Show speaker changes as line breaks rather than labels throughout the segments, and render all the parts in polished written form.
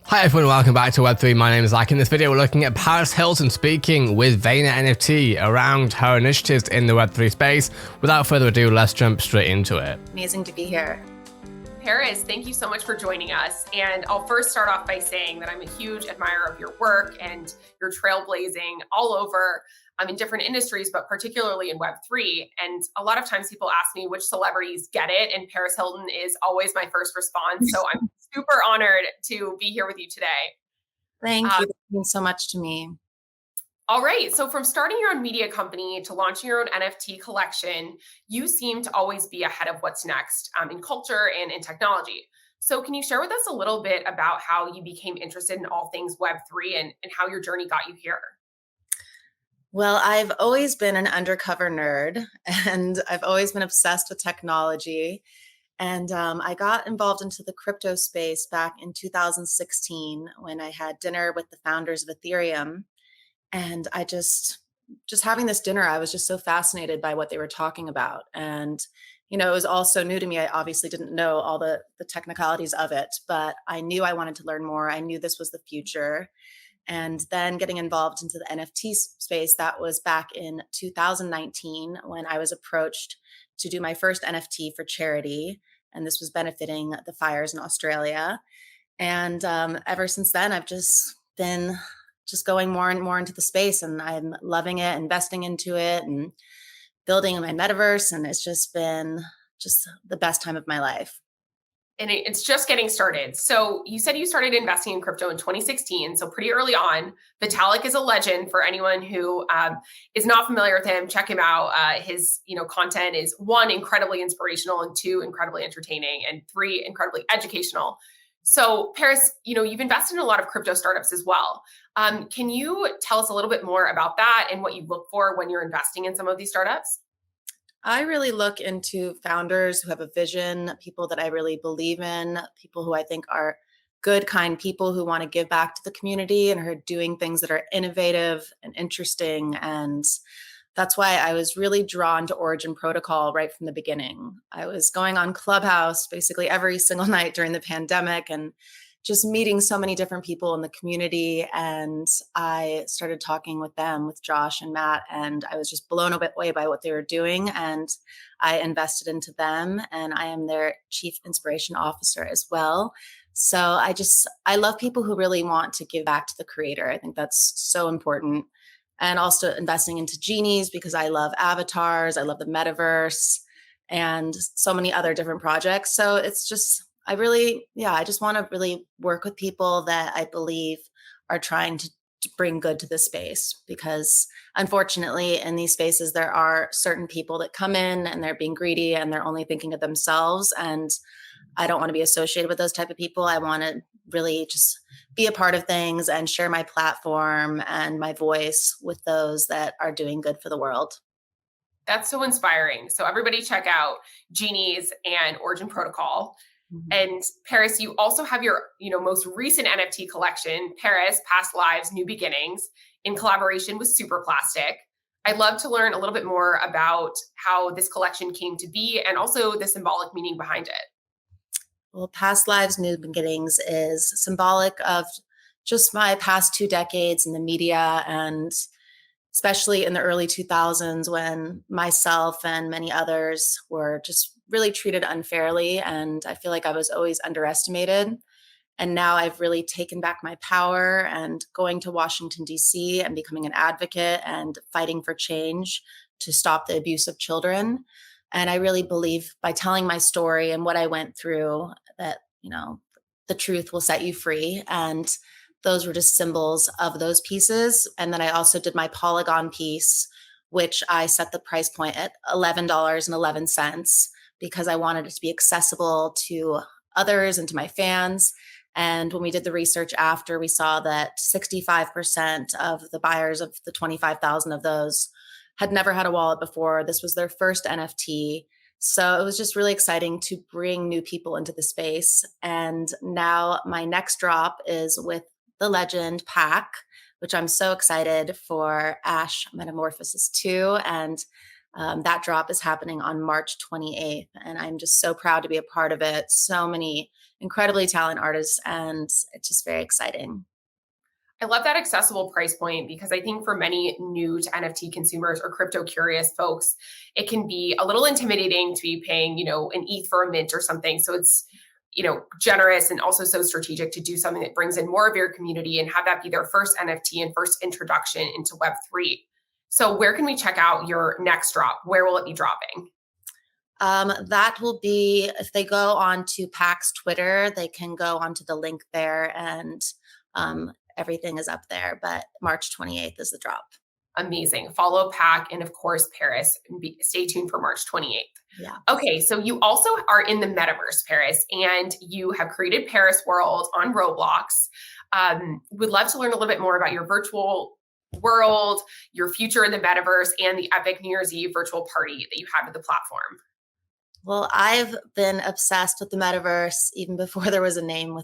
Hi everyone, welcome back to Web3. My name is Zach. In this video, we're looking at Paris Hilton speaking with VaynerNFT around her initiatives in the Web3 space. Without further ado, let's jump straight into it.
Amazing to be here.
Paris, thank you so much for joining us. And I'll first start off by saying that I'm a huge admirer of your work and your trailblazing all over in different industries, but particularly in Web3. And a lot of times people ask me which celebrities get it, and Paris Hilton is always my first response. So I'm super honored to be here with you today.
Thank you. That means so much to me.
All right. So from starting your own media company to launching your own NFT collection, you seem to always be ahead of what's next in culture and in technology. So can you share with us a little bit about how you became interested in all things Web3 and how your journey got you here?
Well, I've always been an undercover nerd, and I've always been obsessed with technology. And I got involved into the crypto space back in 2016 when I had dinner with the founders of Ethereum. And I just having this dinner, I was just so fascinated by what they were talking about. And, it was all so new to me. I obviously didn't know all the technicalities of it, but I knew I wanted to learn more. I knew this was the future. And then getting involved into the NFT space, that was back in 2019 when I was approached to do my first NFT for charity. And this was benefiting the fires in Australia. And ever since then, I've just been going more and more into the space, and I'm loving it, investing into it and building my metaverse. And it's just been the best time of my life.
And it's just getting started. So you said you started investing in crypto in 2016, so pretty early on. Vitalik is a legend. For anyone who is not familiar with him, check him out. His content is, one, incredibly inspirational, and two, incredibly entertaining, and three, incredibly educational. So Paris, you've invested in a lot of crypto startups as well. Can you tell us a little bit more about that and what you look for when you're investing in some of these startups?
I really look into founders who have a vision, people that I really believe in, people who I think are good, kind people who want to give back to the community and are doing things that are innovative and interesting. And that's why I was really drawn to Origin Protocol right from the beginning. I was going on Clubhouse basically every single night during the pandemic and just meeting so many different people in the community. And I started talking with them, with Josh and Matt, and I was just blown away by what they were doing. And I invested into them, and I am their chief inspiration officer as well. So I love people who really want to give back to the creator. I think that's so important. And also investing into genies because I love avatars, I love the metaverse, and so many other different projects. So it's just, I just want to really work with people that I believe are trying to bring good to the space, because unfortunately in these spaces, there are certain people that come in and they're being greedy and they're only thinking of themselves. And I don't want to be associated with those type of people. I want to really just be a part of things and share my platform and my voice with those that are doing good for the world.
That's so inspiring. So everybody check out Genies and Origin Protocol. And Paris, you also have your, most recent NFT collection, Paris, Past Lives, New Beginnings, in collaboration with Superplastic. I'd love to learn a little bit more about how this collection came to be and also the symbolic meaning behind it.
Well, Past Lives, New Beginnings is symbolic of just my past 2 decades in the media, and especially in the early 2000s when myself and many others were just really treated unfairly. And I feel like I was always underestimated. And now I've really taken back my power and going to Washington, D.C. and becoming an advocate and fighting for change to stop the abuse of children. And I really believe by telling my story and what I went through that, the truth will set you free. And those were just symbols of those pieces. And then I also did my Polygon piece, which I set the price point at $11.11 because I wanted it to be accessible to others and to my fans. And when we did the research after, we saw that 65% of the buyers of the 25,000 of those had never had a wallet before. This was their first NFT. So it was just really exciting to bring new people into the space. And now my next drop is with the legend Pack, which I'm so excited for Ash Metamorphosis 2. And that drop is happening on March 28th. And I'm just so proud to be a part of it. So many incredibly talented artists, and it's just very exciting.
I love that accessible price point because I think for many new to NFT consumers or crypto curious folks, it can be a little intimidating to be paying, an ETH for a mint or something. So it's, generous and also so strategic to do something that brings in more of your community and have that be their first NFT and first introduction into Web3. So where can we check out your next drop? Where will it be dropping?
That will be, if they go on to PAC's Twitter, they can go onto the link there, and everything is up there. But March 28th is the drop.
Amazing. Follow PAC and of course Paris. Stay tuned for March 28th.
Yeah.
Okay, so you also are in the Metaverse, Paris, and you have created Paris World on Roblox. Would love to learn a little bit more about your virtual world, your future in the Metaverse, and the epic New Year's Eve virtual party that you have at the platform.
Well, I've been obsessed with the Metaverse even before there was a name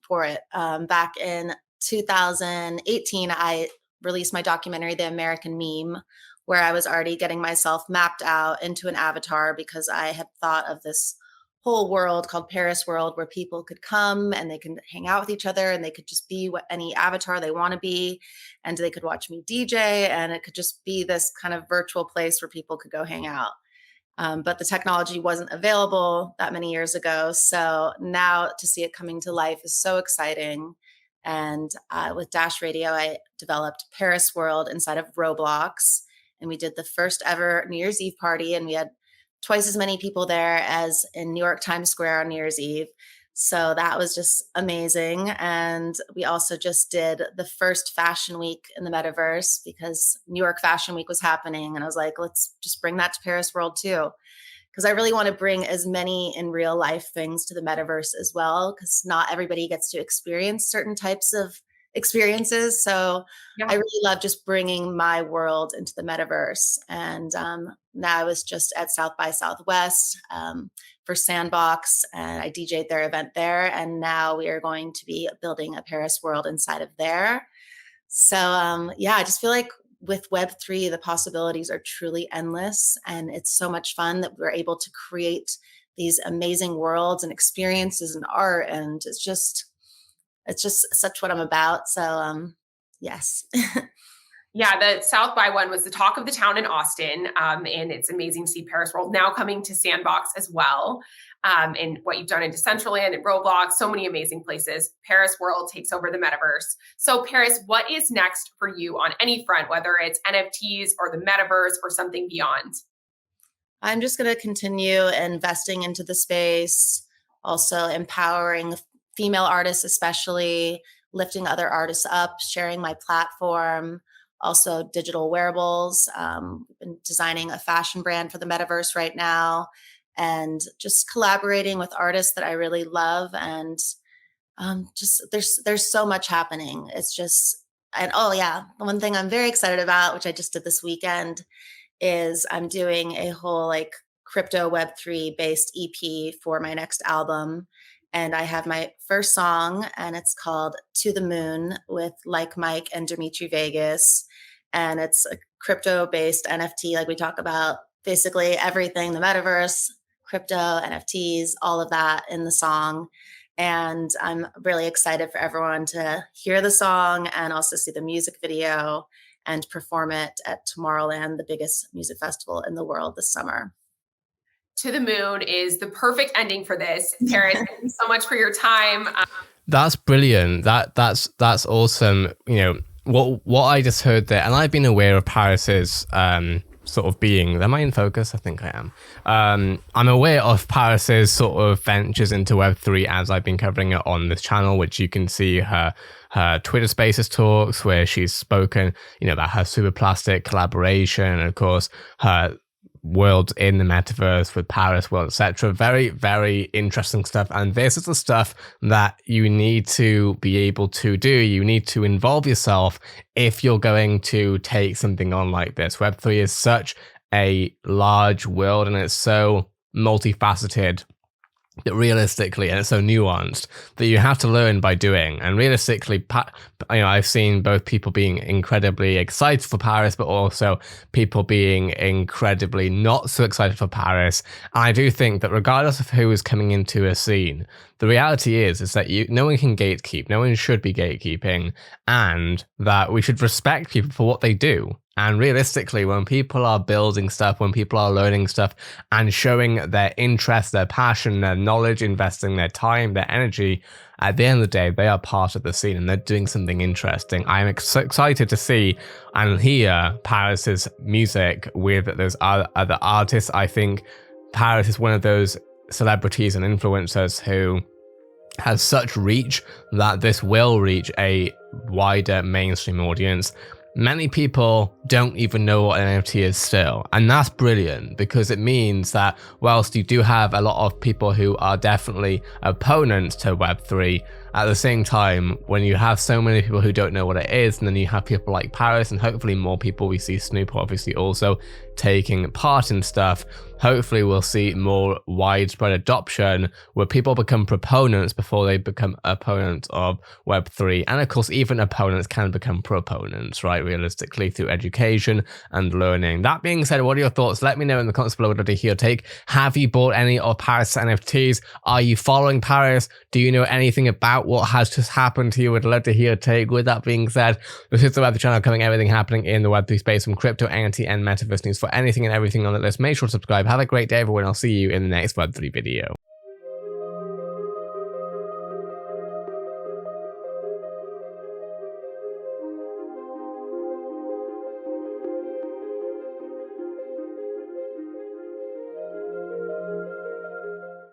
for it. Back in 2018, I released my documentary, The American Meme, where I was already getting myself mapped out into an avatar because I had thought of this whole world called Paris World where people could come and they can hang out with each other and they could just be any avatar they want to be, and they could watch me DJ, and it could just be this kind of virtual place where people could go hang out. But the technology wasn't available that many years ago. So now to see it coming to life is so exciting. And with Dash Radio, I developed Paris World inside of Roblox. And we did the first ever New Year's Eve party. And we had twice as many people there as in New York Times Square on New Year's Eve. So that was just amazing. And we also just did the first fashion week in the Metaverse because New York Fashion Week was happening. And I was like, let's just bring that to Paris World too. Because I really want to bring as many in real life things to the Metaverse as well, because not everybody gets to experience certain types of experiences. So
Yeah.
I really love just bringing my world into the Metaverse. And now I was just at South by Southwest for Sandbox, and I DJ'd their event there. And now we are going to be building a Paris World inside of there. So yeah, I just feel like with Web3, the possibilities are truly endless. And it's so much fun that we're able to create these amazing worlds and experiences and art. And it's just such what I'm about. So yes.
Yeah, the South by one was the talk of the town in Austin. And it's amazing to see Paris World now coming to Sandbox as well. And what you've done in Decentraland and Roblox, so many amazing places. Paris World takes over the Metaverse. So Paris, what is next for you on any front, whether it's NFTs or the Metaverse or something beyond?
I'm just going to continue investing into the space, also empowering female artists, especially lifting other artists up, sharing my platform, also digital wearables. We've been designing a fashion brand for the Metaverse right now, and just collaborating with artists that I really love. And just there's so much happening. It's just, and oh yeah, one thing I'm very excited about, which I just did this weekend, is I'm doing a whole like crypto Web3 based EP for my next album. And I have my first song, and it's called To the Moon with Like Mike and Dimitri Vegas. And it's a crypto based NFT. Like we talk about basically everything, the Metaverse, crypto, NFTs, all of that in the song. And I'm really excited for everyone to hear the song and also see the music video and perform it at Tomorrowland, the biggest music festival in the world this summer.
To the Moon is the perfect ending for this. Paris, thank you so much for your time.
That's brilliant. That's awesome. What I just heard there, and I've been aware of Paris's sort of being. Am I in focus? I think I am. I'm aware of Paris's sort of ventures into Web3 as I've been covering it on this channel, which you can see her Twitter Spaces talks where she's spoken, about her super plastic collaboration, and of course her world in the Metaverse with Paris World, etc. Very, very interesting stuff. And this is the stuff that you need to be able to do. You need to involve yourself if you're going to take something on like this. Web3 is such a large world and it's so multifaceted that realistically, and it's so nuanced, that you have to learn by doing. And realistically, I've seen both people being incredibly excited for Paris, but also people being incredibly not so excited for Paris. And I do think that regardless of who is coming into a scene, the reality is that no one can gatekeep, no one should be gatekeeping, and that we should respect people for what they do. And realistically, when people are building stuff, when people are learning stuff and showing their interest, their passion, their knowledge, investing their time, their energy, at the end of the day, they are part of the scene and they're doing something interesting. I'm so excited to see and hear Paris's music with those other artists. I think Paris is one of those celebrities and influencers who has such reach that this will reach a wider mainstream audience. Many people don't even know what an NFT is still, and that's brilliant because it means that whilst you do have a lot of people who are definitely opponents to Web3, at the same time, when you have so many people who don't know what it is, and then you have people like Paris and hopefully more people, we see Snoop obviously also taking part in stuff, hopefully we'll see more widespread adoption where people become proponents before they become opponents of Web3. And of course, even opponents can become proponents, right? Realistically, through education and learning. That being said, what are your thoughts? Let me know in the comments below. What did you take? Have you bought any of Paris NFTs? Are you following Paris? Do you know anything about what has just happened to you? Would love to hear your take. With that being said, this is the Web3 channel covering everything happening in the Web3 space, from crypto, NFT, and Metaverse news. For anything and everything on the list, make sure to subscribe. Have a great day, everyone. I'll see you in the next Web3 video.